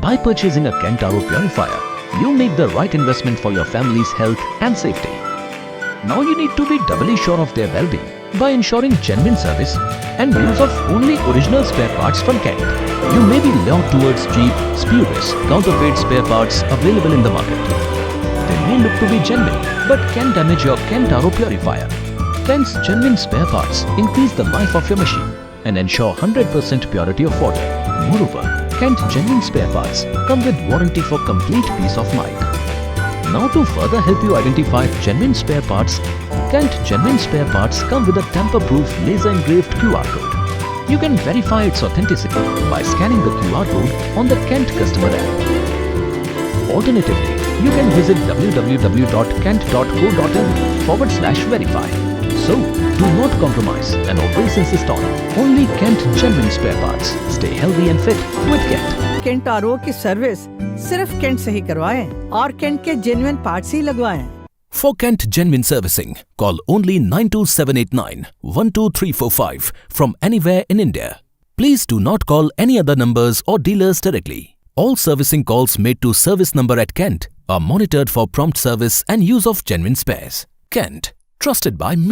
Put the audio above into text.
By purchasing a Kent RO Purifier, you make the right investment for your family's health and safety. Now you need to be doubly sure of their well-being by ensuring genuine service and use of only original spare parts from Kent. You may be lured towards cheap, spurious, counterfeit spare parts available in the market. They may look to be genuine, but can damage your Kent RO Purifier. Kent's genuine spare parts increase the life of your machine and ensure 100% purity of water. Moreover, Kent genuine spare parts come with warranty for complete peace of mind. Now to further help you identify genuine spare parts, Kent genuine spare parts come with a tamper-proof laser-engraved QR code. You can verify its authenticity by scanning the QR code on the Kent customer app. Alternatively, you can visit www.kent.co.in/verify. So, do not compromise and always insist on only Kent genuine spare parts. Stay healthy and fit with Kent. Kent RO की service सिर्फ Kent से ही करवाएं और Kent के genuine parts ही लगवाएं। For Kent genuine servicing, call only 92789 12345 from anywhere in India. Please do not call any other numbers or dealers directly. All servicing calls made to service number at Kent are monitored for prompt service and use of genuine spares. Kent, trusted by millions.